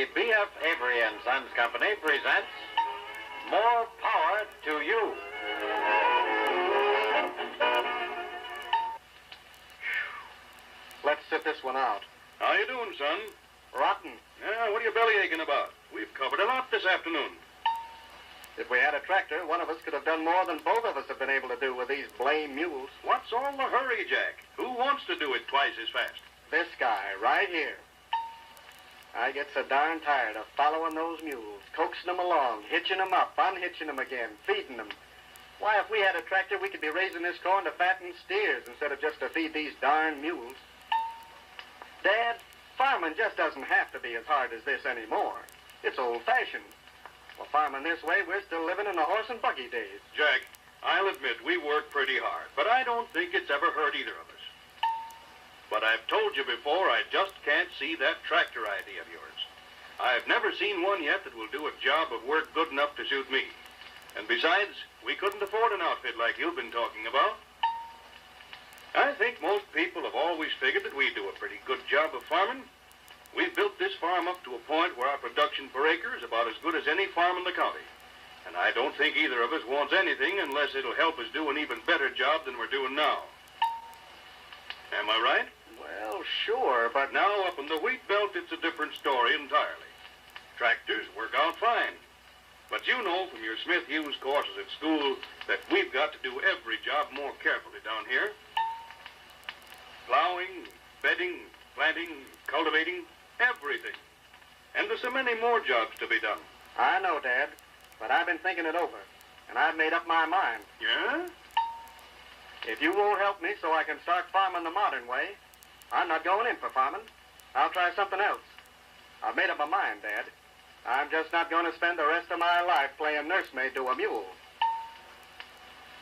The B.F. Avery and Sons Company presents More Power to You. Let's sit this one out. How you doing, son? Rotten. Yeah, what are you belly aching about? We've covered a lot this afternoon. If we had a tractor, one of us could have done more than both of us have been able to do with these blame mules. What's all the hurry, Jack? Who wants to do it twice as fast? This guy, right here. I get so darn tired of following those mules, coaxing them along, hitching them up, unhitching them again, feeding them. Why, if we had a tractor, we could be raising this corn to fatten steers instead of just to feed these darn mules. Dad, farming just doesn't have to be as hard as this anymore. It's old-fashioned. Well, farming this way, we're still living in the horse and buggy days. Jack, I'll admit we work pretty hard, but I don't think it's ever hurt either of us. But I've told you before, I just can't see that tractor idea of yours. I've never seen one yet that will do a job of work good enough to suit me. And besides, we couldn't afford an outfit like you've been talking about. I think most people have always figured that we do a pretty good job of farming. We've built this farm up to a point where our production per acre is about as good as any farm in the county. And I don't think either of us wants anything unless it'll help us do an even better job than we're doing now. Am I right? Well, sure, but now up in the wheat belt, it's a different story entirely. Tractors work out fine. But you know from your Smith Hughes courses at school that we've got to do every job more carefully down here. Plowing, bedding, planting, cultivating, everything. And there's so many more jobs to be done. I know, Dad, but I've been thinking it over, and I've made up my mind. Yeah? If you won't help me so I can start farming the modern way, I'm not going in for farming. I'll try something else. I've made up my mind, Dad. I'm just not going to spend the rest of my life playing nursemaid to a mule.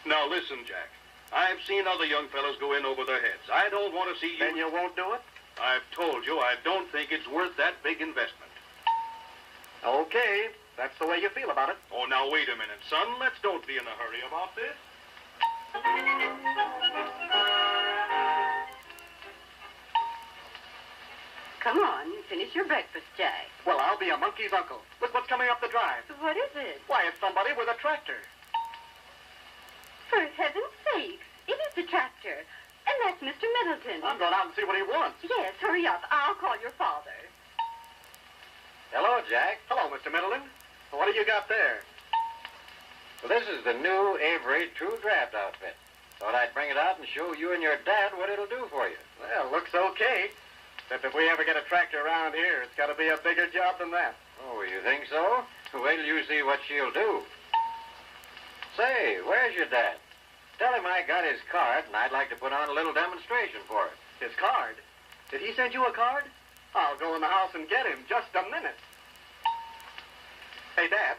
Now listen, Jack. I've seen other young fellows go in over their heads. I don't want to see you... Then you won't do it? I've told you I don't think it's worth that big investment. Okay, that's the way you feel about it. Oh, now wait a minute, son. Let's don't be in a hurry about this. Come on, finish your breakfast, Jack. Well, I'll be a monkey's uncle. Look what's coming up the drive. What is it? Why, it's somebody with a tractor. For heaven's sakes, it is the tractor. And that's Mr. Middleton. I'm going out and see what he wants. Yes, hurry up. I'll call your father. Hello, Jack. Hello, Mr. Middleton. What do you got there? Well, this is the new Avery True Draft outfit. Thought I'd bring it out and show you and your dad what it'll do for you. Well, looks okay. Except if we ever get a tractor around here, it's got to be a bigger job than that. Oh, you think so? Wait till you see what she'll do. Say, where's your dad? Tell him I got his card, and I'd like to put on a little demonstration for it. His card? Did he send you a card? I'll go in the house and get him. Just a minute. Hey, Dad,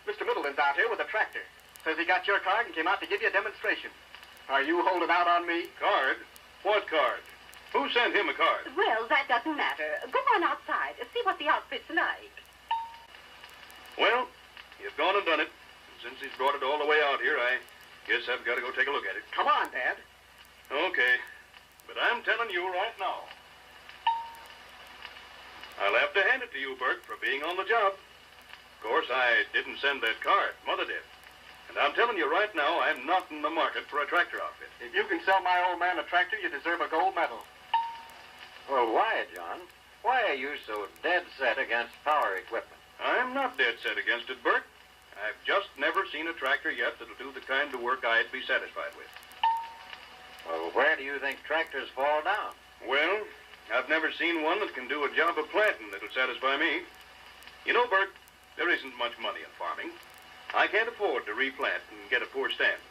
Mr. Middleton's out here with a tractor. Says he got your card and came out to give you a demonstration. Are you holding out on me? Card? What card? Who sent him a card? Well, that doesn't matter. Go on outside. See what the outfit's like. Well, you've gone and done it. Since he's brought it all the way out here, I guess I've got to go take a look at it. Come on, Dad. Okay. But I'm telling you right now, I'll have to hand it to you, Bert, for being on the job. Of course, I didn't send that card. Mother did. And I'm telling you right now, I'm not in the market for a tractor outfit. If you can sell my old man a tractor, you deserve a gold medal. Well, why, John? Why are you so dead set against power equipment? I'm not dead set against it, Bert. I've just never seen a tractor yet that'll do the kind of work I'd be satisfied with. Well, where do you think tractors fall down? Well, I've never seen one that can do a job of planting that'll satisfy me. You know, Bert, there isn't much money in farming. I can't afford to replant and get a poor stand.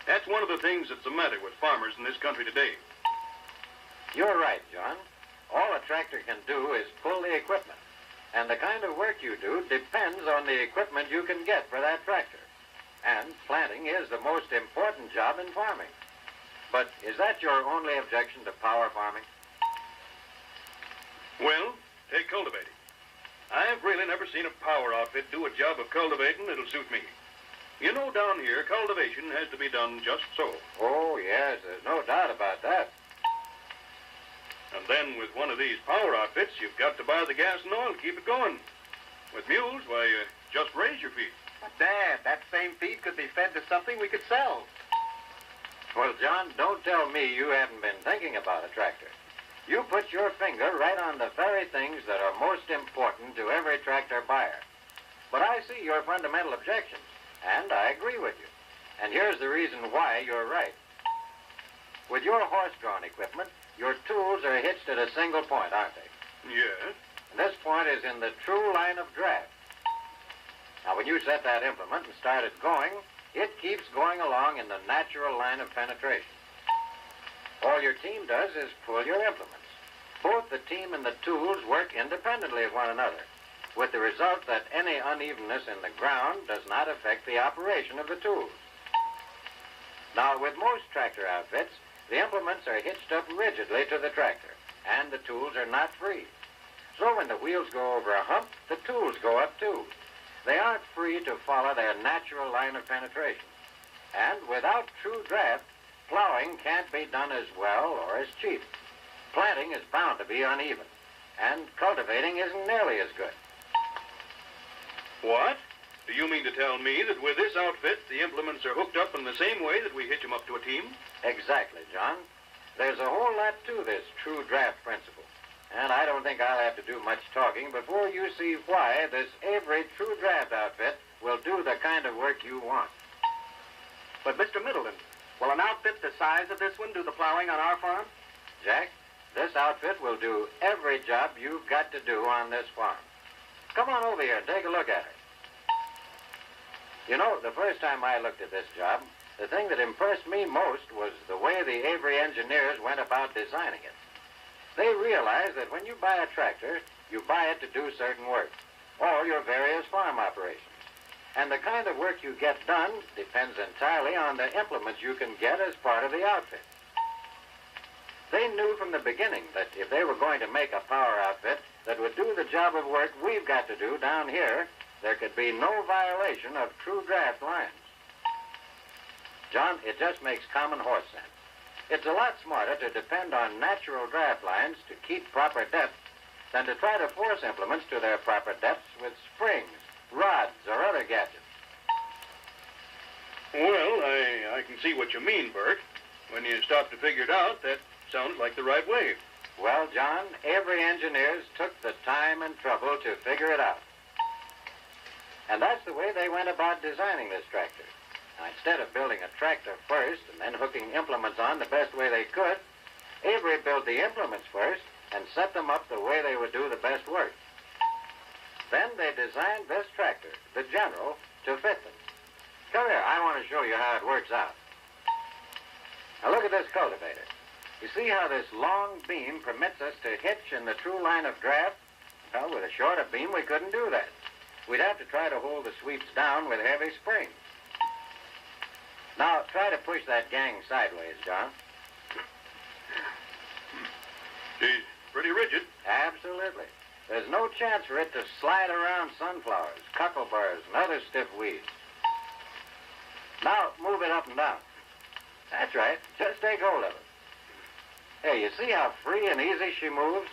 That's one of the things that's the matter with farmers in this country today. You're right, John. All a tractor can do is pull the equipment. And the kind of work you do depends on the equipment you can get for that tractor. And planting is the most important job in farming. But is that your only objection to power farming? Well, take cultivating. I've really never seen a power outfit do a job of cultivating that'll suit me. You know, down here, cultivation has to be done just so. Oh, yes, there's no doubt about that. And then with one of these power outfits, you've got to buy the gas and oil to keep it going. With mules, why, just raise your feed. But, Dad, that same feed could be fed to something we could sell. Well, John, don't tell me you haven't been thinking about a tractor. You put your finger right on the very things that are most important to every tractor buyer. But I see your fundamental objections, and I agree with you. And here's the reason why you're right. With your horse-drawn equipment, your tools are hitched at a single point, aren't they? Yes. And this point is in the true line of draft. Now, when you set that implement and start it going, it keeps going along in the natural line of penetration. All your team does is pull your implements. Both the team and the tools work independently of one another, with the result that any unevenness in the ground does not affect the operation of the tools. Now, with most tractor outfits, the implements are hitched up rigidly to the tractor, and the tools are not free. So when the wheels go over a hump, the tools go up too. They aren't free to follow their natural line of penetration. And without true draft, plowing can't be done as well or as cheap. Planting is bound to be uneven, and cultivating isn't nearly as good. What? Do you mean to tell me that with this outfit, the implements are hooked up in the same way that we hitch them up to a team? Exactly, John. There's a whole lot to this true draft principle. And I don't think I'll have to do much talking before you see why this Avery True Draft outfit will do the kind of work you want. But, Mr. Middleton, will an outfit the size of this one do the plowing on our farm? Jack, this outfit will do every job you've got to do on this farm. Come on over here and take a look at it. You know, the first time I looked at this job, the thing that impressed me most was the way the Avery engineers went about designing it. They realize that when you buy a tractor, you buy it to do certain work, or your various farm operations. And the kind of work you get done depends entirely on the implements you can get as part of the outfit. They knew from the beginning that if they were going to make a power outfit that would do the job of work we've got to do down here, there could be no violation of true draft lines. John, it just makes common horse sense. It's a lot smarter to depend on natural draft lines to keep proper depth than to try to force implements to their proper depths with springs, rods, or other gadgets. Well, I can see what you mean, Bert. When you stop to figure it out, that sounds like the right way. Well, John, Avery engineers took the time and trouble to figure it out. And that's the way they went about designing this tractor. Now, instead of building a tractor first and then hooking implements on the best way they could, Avery built the implements first and set them up the way they would do the best work. Then they designed this tractor, the General, to fit them. Come here, I want to show you how it works out. Now look at this cultivator. You see how this long beam permits us to hitch in the true line of draft? Well, with a shorter beam, we couldn't do that. We'd have to try to hold the sweeps down with heavy springs. Now, try to push that gang sideways, John. She's pretty rigid. Absolutely. There's no chance for it to slide around sunflowers, cockleburs, and other stiff weeds. Now, move it up and down. That's right. Just take hold of it. Hey, you see how free and easy she moves?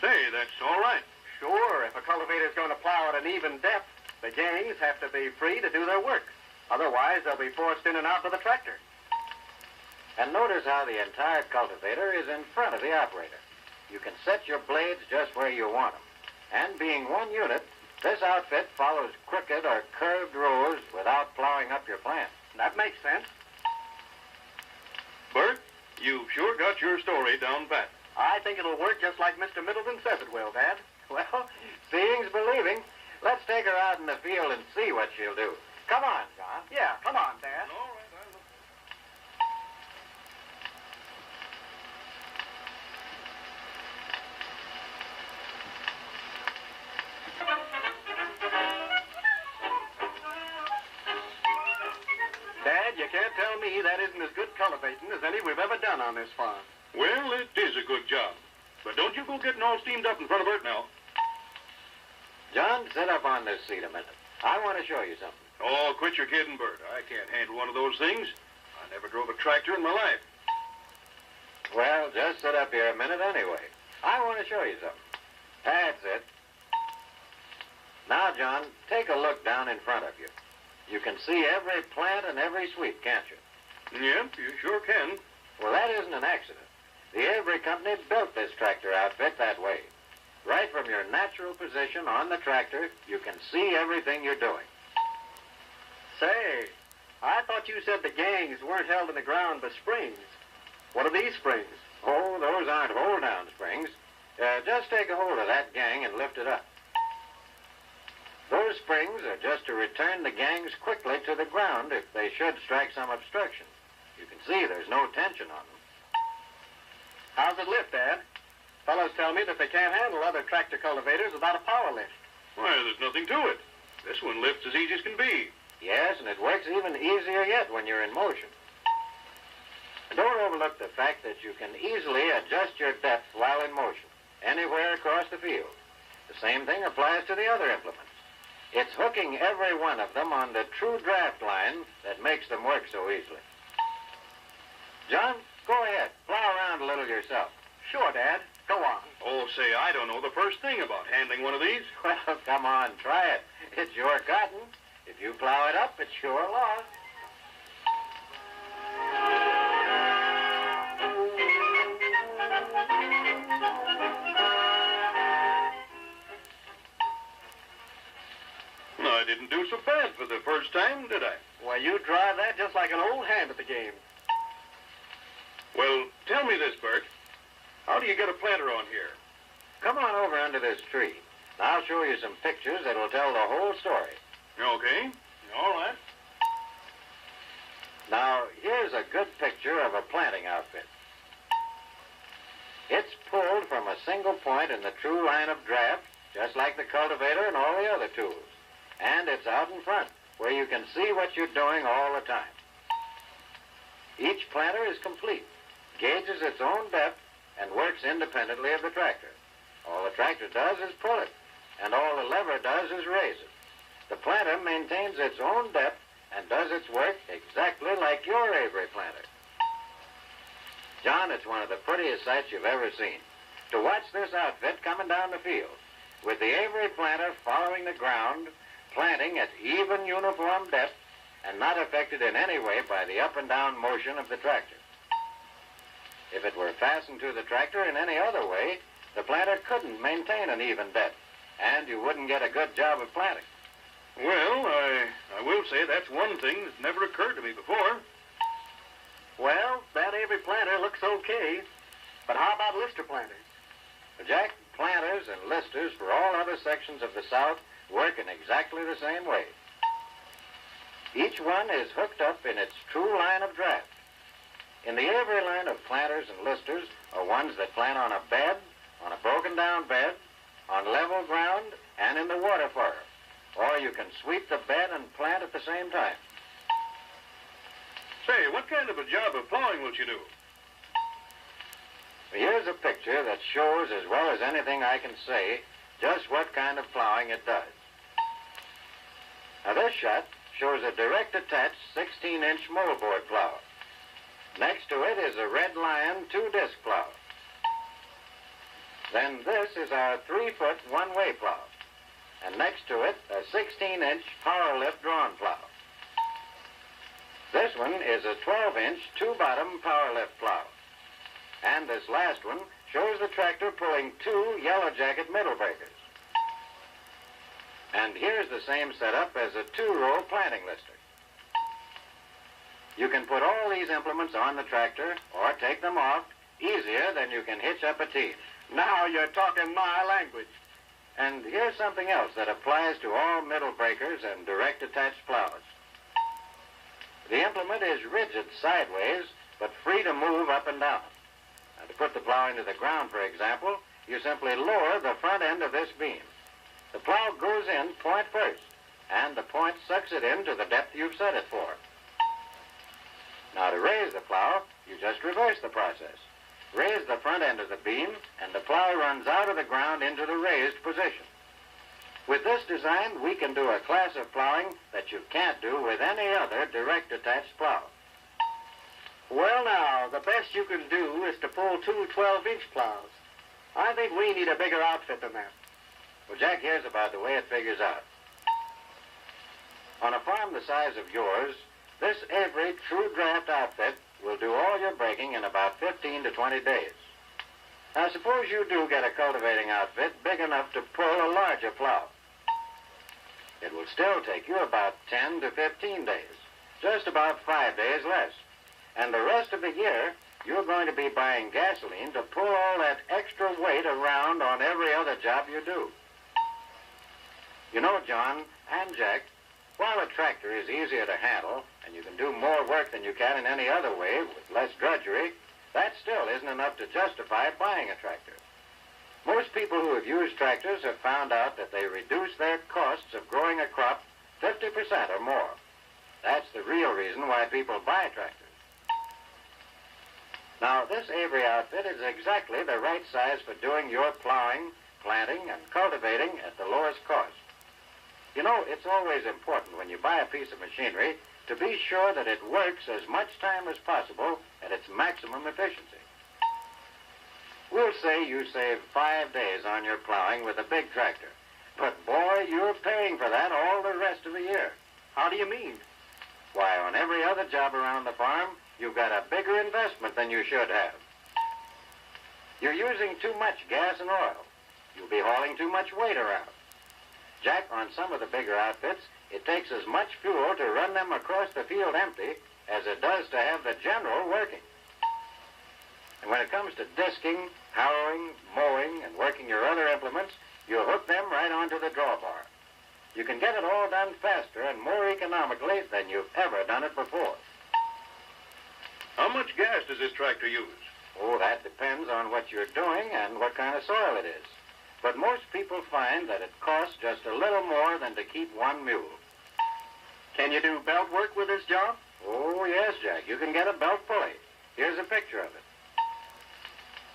Say, that's all right. Sure, if a cultivator's going to plow at an even depth, the gangs have to be free to do their work. Otherwise, they'll be forced in and out of the tractor. And notice how the entire cultivator is in front of the operator. You can set your blades just where you want them. And being one unit, this outfit follows crooked or curved rows without plowing up your plant. That makes sense. Bert, you've sure got your story down pat. I think it'll work just like Mr. Middleton says it will, Dad. Well, seeing's believing. Let's take her out in the field and see what she'll do. Come on, John. Yeah, come on, Dad. All right, I'll look. Dad, you can't tell me that isn't as good cultivating as any we've ever done on this farm. Well, it is a good job. But don't you go getting all steamed up in front of Bert now. John, sit up on this seat a minute. I want to show you something. Oh, quit your kidding, Bert. I can't handle one of those things. I never drove a tractor in my life. Well, just sit up here a minute anyway. I want to show you something. That's it. Now, John, take a look down in front of you. You can see every plant and every sweep, can't you? Yep, you sure can. Well, that isn't an accident. The Avery Company built this tractor outfit that way. Right from your natural position on the tractor, you can see everything you're doing. Say, I thought you said the gangs weren't held in the ground by springs. What are these springs? Oh, those aren't hold-down springs. Just take a hold of that gang and lift it up. Those springs are just to return the gangs quickly to the ground if they should strike some obstruction. You can see there's no tension on them. How's it lift, Dad? Fellows tell me that they can't handle other tractor cultivators without a power lift. Why, there's nothing to it. This one lifts as easy as can be. Yes, and it works even easier yet when you're in motion. Don't overlook the fact that you can easily adjust your depth while in motion, anywhere across the field. The same thing applies to the other implements. It's hooking every one of them on the true draft line that makes them work so easily. John, go ahead. Plow around a little yourself. Sure, Dad. Go on. Oh, say, I don't know the first thing about handling one of these. Well, come on, try it. It's your cotton. If you plow it up, it's your loss. I didn't do so bad for the first time, did I? Why, you drive that just like an old hand at the game. Well, tell me this, Bert. How do you get a planter on here? Come on over under this tree. I'll show you some pictures that'll tell the whole story. Okay. All right. Now, here's a good picture of a planting outfit. It's pulled from a single point in the true line of draft, just like the cultivator and all the other tools. And it's out in front, where you can see what you're doing all the time. Each planter is complete, gauges its own depth, and works independently of the tractor. All the tractor does is pull it, and all the lever does is raise it. The planter maintains its own depth and does its work exactly like your Avery planter. John, it's one of the prettiest sights you've ever seen. To watch this outfit coming down the field, with the Avery planter following the ground, planting at even uniform depth, and not affected in any way by the up and down motion of the tractor. If it were fastened to the tractor in any other way, the planter couldn't maintain an even depth, and you wouldn't get a good job of planting. Well, I will say that's one thing that's never occurred to me before. Well, that Avery planter looks okay. But how about lister planters? Jack, planters and listers for all other sections of the South work in exactly the same way. Each one is hooked up in its true line of draft. In the Avery line of planters and listers are ones that plant on a bed, on a broken down bed, on level ground, and in the water furrow. Or you can sweep the bed and plant at the same time. Say, what kind of a job of plowing will you do? Here's a picture that shows as well as anything I can say just what kind of plowing it does. Now this shot shows a direct attached 16-inch moldboard plow. Next to it is a Red Lion 2-disc plow. Then this is our 3-foot one-way plow. And next to it, a 16-inch power lift drawn plow. This one is a 12-inch two-bottom power lift plow. And this last one shows the tractor pulling 2 Yellow Jacket middle breakers. And here's the same setup as a 2-row planting lister. You can put all these implements on the tractor or take them off easier than you can hitch up a teeth. Now you're talking my language. And here's something else that applies to all middle breakers and direct attached plows. The implement is rigid sideways, but free to move up and down. Now, to put the plow into the ground, for example, you simply lower the front end of this beam. The plow goes in point first, and the point sucks it in to the depth you've set it for. Now, to raise the plow, you just reverse the process. Raise the front end of the beam, and the plow runs out of the ground into the raised position. With this design, we can do a class of plowing that you can't do with any other direct attached plow. Well, now, the best you can do is to pull 2 12-inch plows. I think we need a bigger outfit than that. Well, Jack, here's about the way it figures out. On a farm the size of yours, this Avery True Draft outfit will do all your breaking in about 15 to 20 days. Now, suppose you do get a cultivating outfit big enough to pull a larger plow. It will still take you about 10 to 15 days, just about 5 days less. And the rest of the year, you're going to be buying gasoline to pull all that extra weight around on every other job you do. You know, John and Jack, while a tractor is easier to handle and you can do more work than you can in any other way with less drudgery, that still isn't enough to justify buying a tractor. Most people who have used tractors have found out that they reduce their costs of growing a crop 50% or more. That's the real reason why people buy tractors. Now, this Avery outfit is exactly the right size for doing your plowing, planting, and cultivating at the lowest cost. You know, it's always important when you buy a piece of machinery to be sure that it works as much time as possible at its maximum efficiency. We'll say you save 5 days on your plowing with a big tractor. But, boy, you're paying for that all the rest of the year. How do you mean? Why, on every other job around the farm, you've got a bigger investment than you should have. You're using too much gas and oil. You'll be hauling too much weight around. Jack, on some of the bigger outfits, it takes as much fuel to run them across the field empty as it does to have the general working. And when it comes to disking, harrowing, mowing, and working your other implements, you hook them right onto the drawbar. You can get it all done faster and more economically than you've ever done it before. How much gas does this tractor use? Oh, that depends on what you're doing and what kind of soil it is. But most people find that it costs just a little more than to keep one mule. Can you do belt work with this job? Oh, yes, Jack. You can get a belt pulley. Here's a picture of it.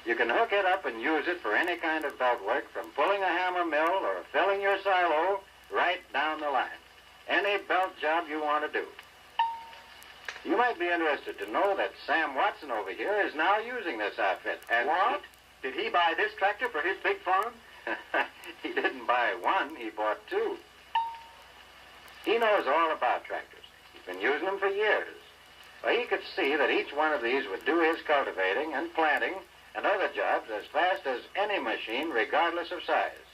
You can hook it up and use it for any kind of belt work, from pulling a hammer mill or filling your silo right down the line. Any belt job you want to do. You might be interested to know that Sam Watson over here is now using this outfit. And what? Did he buy this tractor for his big farm? He didn't buy one, he bought two. He knows all about tractors. He's been using them for years. Well, he could see that each one of these would do his cultivating and planting and other jobs as fast as any machine, regardless of size.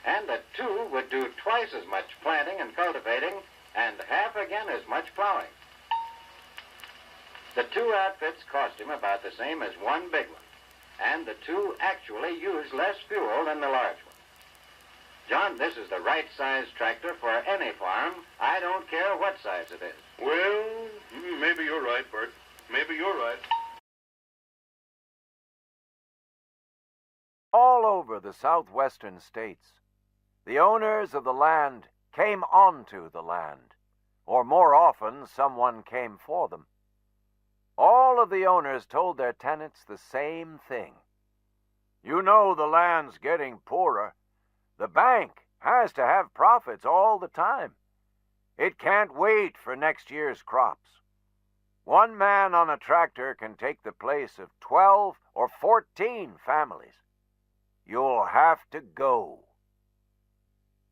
And that two would do twice as much planting and cultivating and half again as much plowing. The two outfits cost him about the same as one big one, and the two actually use less fuel than the large one. John, this is the right size tractor for any farm. I don't care what size it is. Well, maybe you're right, Bert. Maybe you're right. All over the southwestern states, the owners of the land came onto the land, or more often, someone came for them. All of the owners told their tenants the same thing. You know the land's getting poorer. The bank has to have profits all the time. It can't wait for next year's crops. One man on a tractor can take the place of 12 or 14 families. You'll have to go.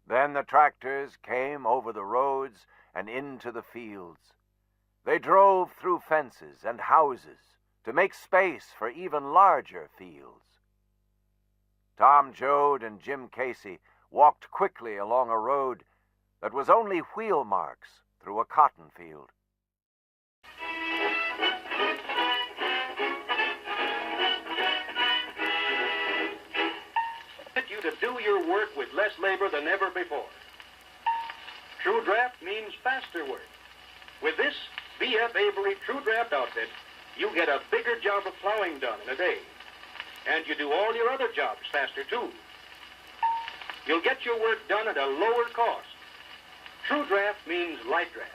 Then the tractors came over the roads and into the fields. They drove through fences and houses to make space for even larger fields. Tom Joad and Jim Casey walked quickly along a road that was only wheel marks through a cotton field. Get you to do your work with less labor than ever before. True Draft means faster work. With this B.F. Avery True Draft outfit, you get a bigger job of plowing done in a day. And you do all your other jobs faster, too. You'll get your work done at a lower cost. True Draft means light draft.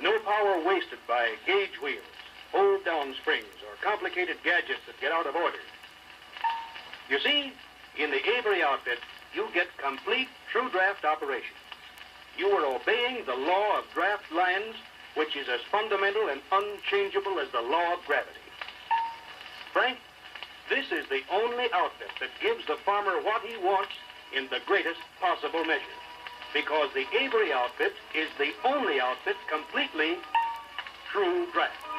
No power wasted by gauge wheels, hold-down springs, or complicated gadgets that get out of order. You see, in the Avery outfit, you get complete True Draft operation. You are obeying the law of draft lines, which is as fundamental and unchangeable as the law of gravity. Frank, this is the only outfit that gives the farmer what he wants in the greatest possible measure. Because the Avery outfit is the only outfit completely true draft.